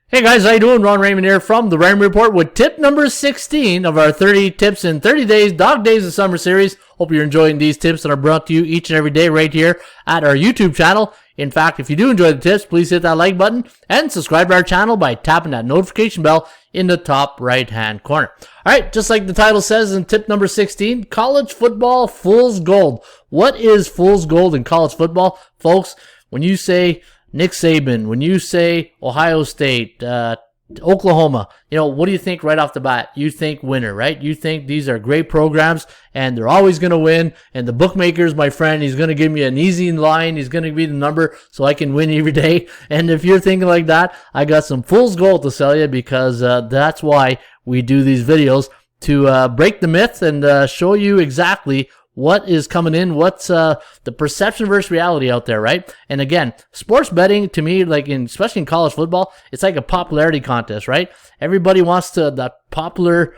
Hey guys, how you doing? Ron Raymond here from the Raymond Report with tip number 16 of our 30 tips in 30 days, dog days of summer series. Hope you're enjoying these tips that are brought to you each and every day right here at our YouTube channel. In fact, if you do enjoy the tips, please hit that like button and subscribe to our channel by tapping that notification bell in the top right-hand corner. All right, just like the title says in tip number 16, college football fool's gold. What is fool's gold in college football? Folks, when you say Nick Saban, when you say Ohio State, Oklahoma, what do you think right off the bat? You think winner, right? You think these are great programs and they're always going to win. And the bookmakers, my friend, he's going to give me an easy line. He's going to give me the number so I can win every day. And if you're thinking like that, I got some fool's gold to sell you because that's why we do these videos to break the myth and show you exactly what is coming in, what's the perception versus reality out there, right? And again, sports betting to me, especially in college football, it's like a popularity contest, right? Everybody wants the popular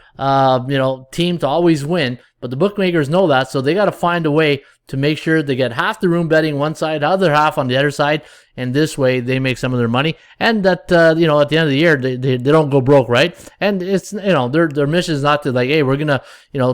team to always win, but the bookmakers know that, so they got to find a way to make sure they get half the room betting one side, the other half on the other side, and this way they make some of their money. And that at the end of the year they don't go broke, right? And it's their mission is not to hey, we're gonna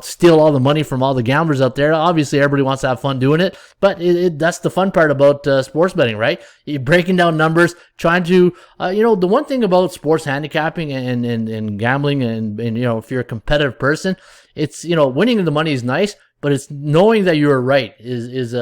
steal all the money from all the gamblers out there. Obviously everybody wants to have fun doing it, but that's the fun part about sports betting, right? You're breaking down numbers, trying to the one thing about sports handicapping and gambling and if you're a competitive person, it's winning the money is nice, but it's knowing that you are right is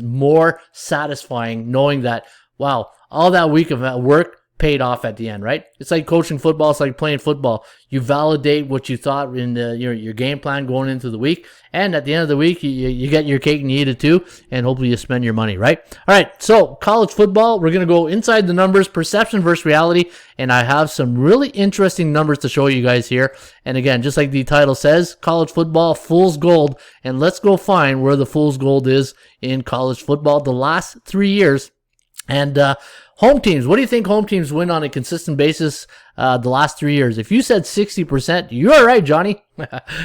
more satisfying, knowing that, wow, all that week of work paid off at the end, right? It's like coaching football. It's like playing football. You validate what you thought in your game plan going into the week, and at the end of the week, you get your cake and you eat it too, and hopefully you spend your money, right? All right, so college football, we're going to go inside the numbers, perception versus reality, and I have some really interesting numbers to show you guys here. And again, just like the title says, college football, fool's gold, and let's go find where the fool's gold is in college football the last 3 years. And home teams, what do you think home teams win on a consistent basis the last 3 years? If you said 60%, you're right, Johnny.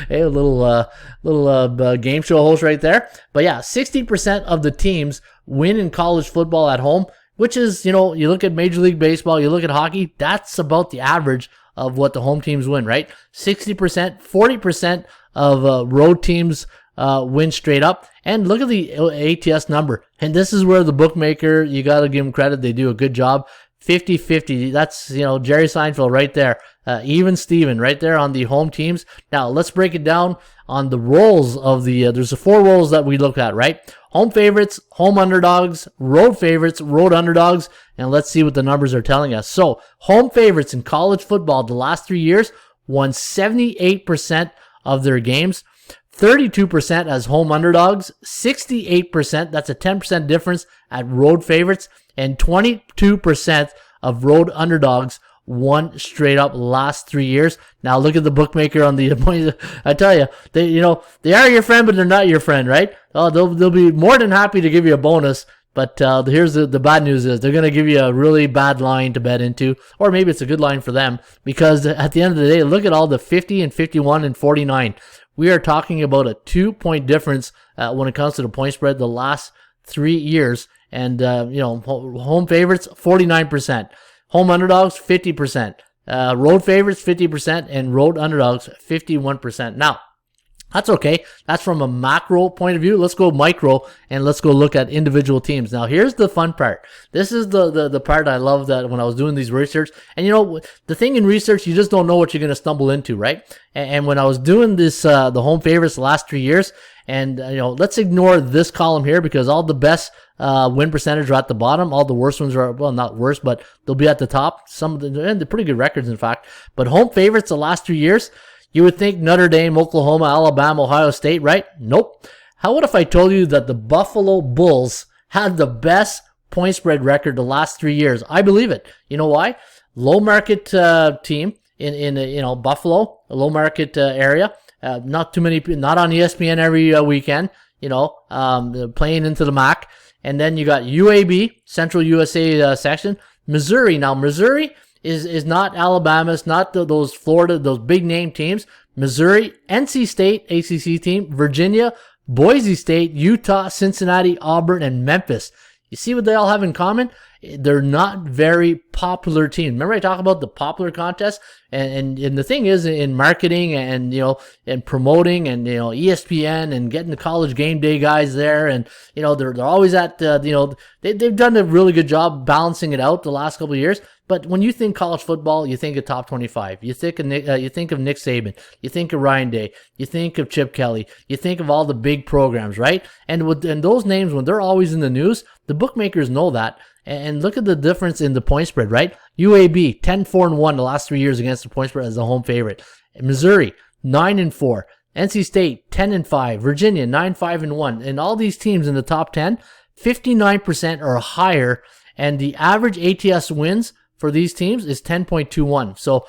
Hey, a little game show host right there. But yeah, 60% of the teams win in college football at home, which is, you look at Major League Baseball, you look at hockey, that's about the average of what the home teams win, right? 60%, 40% of road teams win straight up. And look at the ATS number. And this is where the bookmaker, you got to give them credit. They do a good job. 50-50. That's, Jerry Seinfeld right there. Even Steven right there on the home teams. Now, let's break it down on the roles of there's the 4 roles that we look at, right? Home favorites, home underdogs, road favorites, road underdogs. And let's see what the numbers are telling us. So, home favorites in college football the last 3 years won 78% of their games. 32% as home underdogs, 68%, that's a 10% difference at road favorites, and 22% of road underdogs won straight up last 3 years. Now look at the bookmaker on the point. I tell you, they are your friend, but they're not your friend, right? Oh, they'll be more than happy to give you a bonus. But here's the bad news is they're going to give you a really bad line to bet into, or maybe it's a good line for them, because at the end of the day, look at all the 50 and 51 and 49. We are talking about a 2-point difference when it comes to the point spread the last 3 years. And, home favorites, 49%. Home underdogs, 50%. Road favorites, 50%. And road underdogs, 51%. Now, that's okay. That's from a macro point of view. Let's go micro and let's go look at individual teams. Now, here's the fun part. This is the part I love that when I was doing these research. And the thing in research, you just don't know what you're going to stumble into, right? And when I was doing this, the home favorites the last 3 years, and let's ignore this column here because all the best win percentage are at the bottom. All the worst ones are, well, not worse, but they'll be at the top. Some of them, and they're pretty good records, in fact. But home favorites the last 3 years, you would think Notre Dame, Oklahoma, Alabama, Ohio State, right? Nope. How about if I told you that the Buffalo Bulls had the best point spread record the last 3 years? I believe it. You know why? Low market team in Buffalo, a low market area. Not too many, not on ESPN every weekend. Playing into the MAC, and then you got UAB, Central USA section, Missouri. Now Missouri is not Alabama, it's not those Florida, those big name teams. Missouri, NC State, ACC team, Virginia, Boise State, Utah, Cincinnati, Auburn, and Memphis. You see what they all have in common? they're not very popular teams. Remember I talk about the popular contest, and the thing is, in marketing and and promoting and ESPN and getting the college game day guys there, and they're always at they've done a really good job balancing it out the last couple of years. But when you think college football, you think of top 25. You think of Nick Saban. You think of Ryan Day. You think of Chip Kelly. You think of all the big programs, right? And those names, when they're always in the news, the bookmakers know that. And look at the difference in the point spread, right? UAB 10-4-1 the last 3 years against the point spread as the home favorite. Missouri 9-4. NC State 10-5. Virginia 9-5-1. And all these teams in the top 10, 59% or higher, and the average ATS wins for these teams is 10.21. So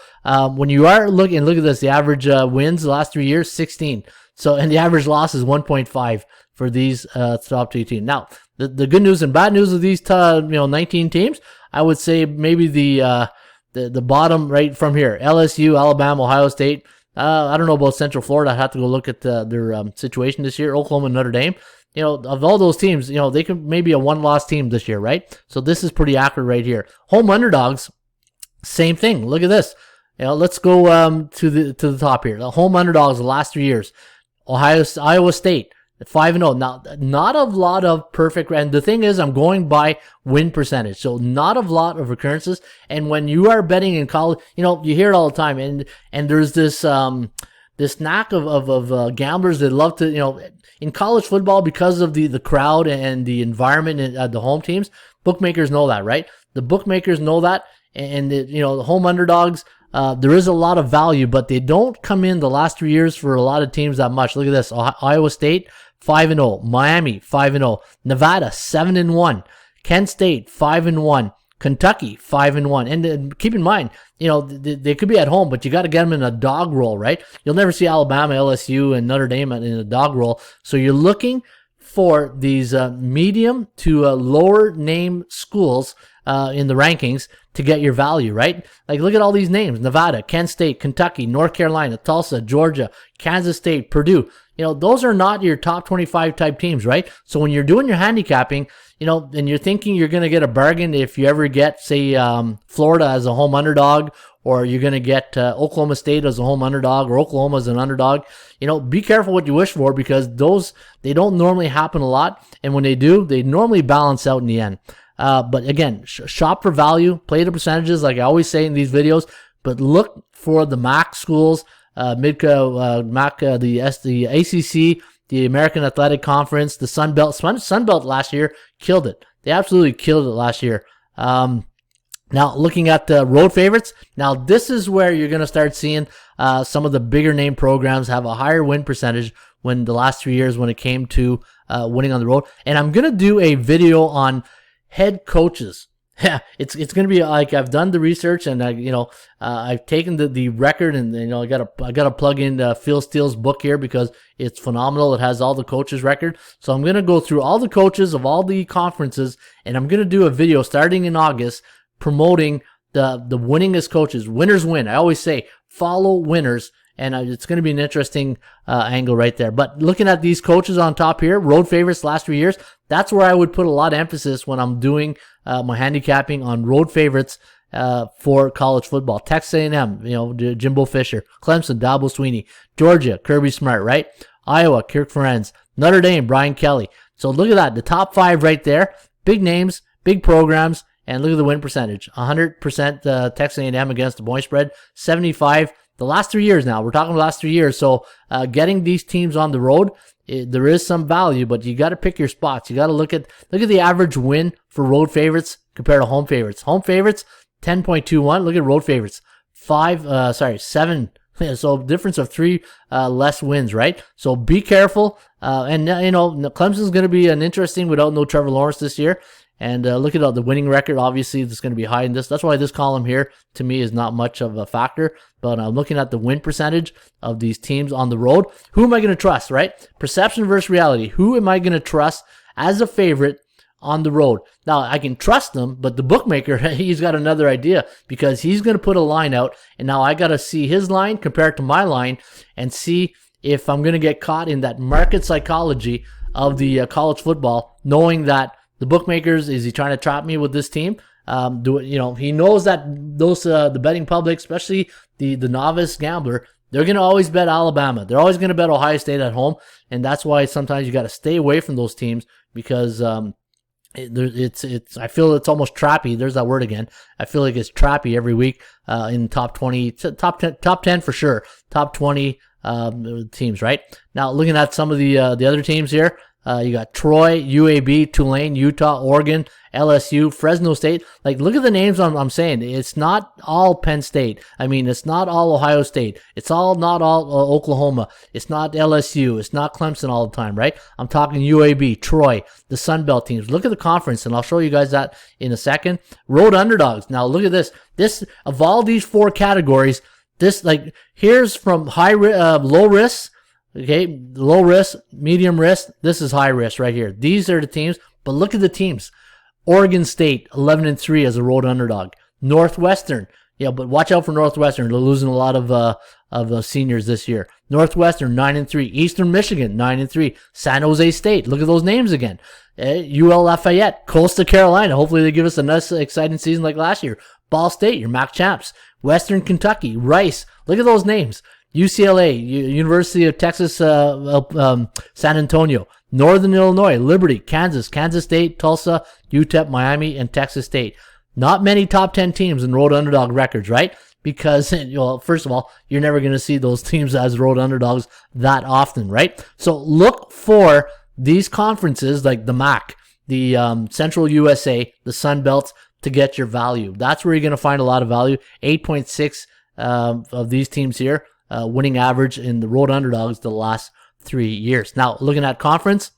when you are look at this, the average wins the last 3 years, 16. So, and the average loss is 1.5 for these top 2 teams. Now, the good news and bad news of these 19 teams, I would say maybe the bottom right from here: LSU, Alabama, Ohio State. I don't know about Central Florida. I have to go look at their situation this year. Oklahoma, Notre Dame. Of all those teams, they could maybe a one-loss team this year, right? So this is pretty accurate right here. Home underdogs, same thing. Look at this. Let's go to the top here. The home underdogs the last 3 years. Iowa State 5-0. Now, not a lot of perfect, and the thing is, I'm going by win percentage, so not a lot of recurrences. And when you are betting in college, you hear it all the time, and there's this knack of gamblers that love to, in college football, because of the crowd and the environment at the home teams, bookmakers know that, right? The bookmakers know that, and the home underdogs, there is a lot of value, but they don't come in the last 3 years for a lot of teams that much. Look at this: Iowa State 5-0, Miami 5-0, Nevada 7-1, Kent State 5-1. Kentucky 5-1, and keep in mind, they could be at home, but you got to get them in a dog roll, right? You'll never see Alabama, LSU, and Notre Dame in a dog roll. So you're looking for these medium to lower name schools in the rankings to get your value, right? Like, look at all these names: Nevada, Kent State, Kentucky, North Carolina, Tulsa, Georgia, Kansas State, Purdue. Those are not your top 25 type teams, right? So when you're doing your handicapping, and you're thinking you're going to get a bargain if you ever get, say, Florida as a home underdog, or you're going to get Oklahoma State as a home underdog, or Oklahoma as an underdog, be careful what you wish for, because they don't normally happen a lot. And when they do, they normally balance out in the end. But again, shop for value, play the percentages like I always say in these videos, but look for the MAC schools, MAC, the ACC, the American Athletic Conference, the Sun Belt. Sun Belt last year killed it. They absolutely killed it last year. Now, looking at the road favorites, now this is where you're going to start seeing some of the bigger name programs have a higher win percentage when the last 3 years when it came to winning on the road. And I'm going to do a video on head coaches. Yeah, it's going to be like, I've done the research, and I've taken the record, and I got to plug in Phil Steele's book here because it's phenomenal. It has all the coaches' record. So I'm going to go through all the coaches of all the conferences, and I'm going to do a video starting in August promoting the winningest coaches. Winners win. I always say follow winners, and it's going to be an interesting angle right there. But looking at these coaches on top here, road favorites last 3 years, that's where I would put a lot of emphasis when I'm doing my handicapping on road favorites for college football. Texas A&M, Jimbo Fisher. Clemson, Dabo Sweeney. Georgia, Kirby Smart, right? Iowa, Kirk Ferentz. Notre Dame, Brian Kelly. So look at that, the top 5 right there. Big names, big programs, and look at the win percentage. 100% Texas A&M against the point spread. 75 the last 3 years now. We're talking the last 3 years. So getting these teams on the road, there is some value, but you got to pick your spots. You got to look at the average win for road favorites compared to home favorites. Home favorites 10.21. Look at road favorites 7. So difference of 3 less wins, right? So be careful. And Clemson's going to be an interesting without no Trevor Lawrence this year. And look at the winning record. Obviously, it's going to be high in this. That's why this column here, to me, is not much of a factor. But I'm looking at the win percentage of these teams on the road. Who am I going to trust, right? Perception versus reality. Who am I going to trust as a favorite on the road? Now, I can trust them, but the bookmaker, he's got another idea, because he's going to put a line out. And now I got to see his line compared to my line and see if I'm going to get caught in that market psychology of the college football, knowing that the bookmakers, is he trying to trap me with this team? He knows that those the betting public, especially the novice gambler, they're going to always bet Alabama. They're always going to bet Ohio State at home, and that's why sometimes you got to stay away from those teams because I feel it's almost trappy. There's that word again. I feel like it's trappy every week in top 20, top 10 for sure, top 20 teams. Right now, looking at some of the other teams here. You got Troy, UAB, Tulane, Utah, Oregon, LSU, Fresno State. Like, look at the names I'm saying. It's not all Penn State. I mean, it's not all Ohio State. It's not all Oklahoma. It's not LSU. It's not Clemson all the time, right? I'm talking UAB, Troy, the Sun Belt teams. Look at the conference, and I'll show you guys that in a second. Road underdogs. Now, look at this. This, of all these 4 categories, here's from low risk. Okay, low risk, medium risk. This is high risk right here. These are the teams, but look at the teams. Oregon State, 11-3 as a road underdog. Northwestern, but watch out for Northwestern. They're losing a lot of seniors this year. Northwestern, 9-3. Eastern Michigan, 9-3. San Jose State, look at those names again. UL Lafayette, Coastal Carolina. Hopefully they give us a nice, exciting season like last year. Ball State, your MAC champs. Western Kentucky, Rice. Look at those names. UCLA, University of Texas, San Antonio, Northern Illinois, Liberty, Kansas State, Tulsa, UTEP, Miami, and Texas State. Not many top 10 teams in road underdog records, right? Because, first of all, you're never going to see those teams as road underdogs that often, right? So look for these conferences like the MAC, the Central USA, the Sun Belts to get your value. That's where you're going to find a lot of value. 8.6 of these teams here. Winning average in the road underdogs the last 3 years. Now, looking at conference,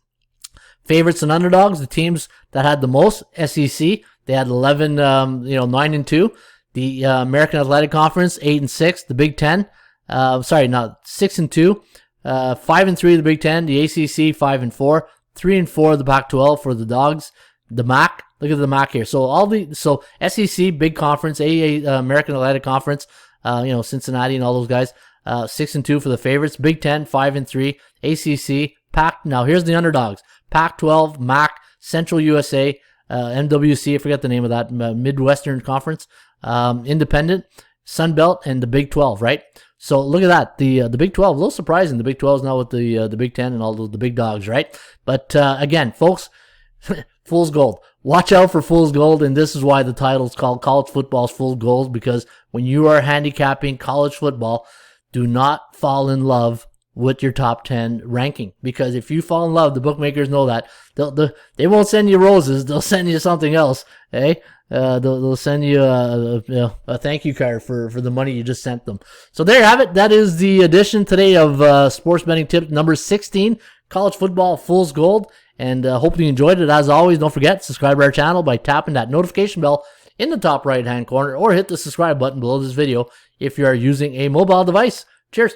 favorites and underdogs, the teams that had the most, SEC, they had 9-2. The American Athletic Conference, 8-6. The Big Ten, 6-2. 5-3 the Big Ten. The ACC, 5-4. 3-4 the Pac-12 for the Dogs. The MAC, look at the MAC here. So SEC, big conference, American Athletic Conference, Cincinnati and all those guys. 6-2 for the favorites. Big Ten, 5-3. ACC, Pac. Now here's the underdogs: Pac-12, MAC, Central USA, MWC. I forget the name of that. Midwestern Conference, Independent, Sun Belt, and the Big 12. Right. So look at that. The Big 12, a little surprising. The Big 12 is now with the Big Ten and all the big dogs. Right. But again, folks, fool's gold. Watch out for fool's gold, and this is why the title is called College Football's Fool's Gold, because when you are handicapping college football, do not fall in love with your top 10 ranking, because if you fall in love, the bookmakers know that they won't send you roses. They'll send you something else. They'll send you a thank you card for the money you just sent them. So there you have it. That is the edition today of Sports Betting Tip number 16, College Football Fool's Gold. And hopefully you enjoyed it. As always, don't forget, subscribe to our channel by tapping that notification bell in the top right-hand corner, or hit the subscribe button below this video if you are using a mobile device. Cheers.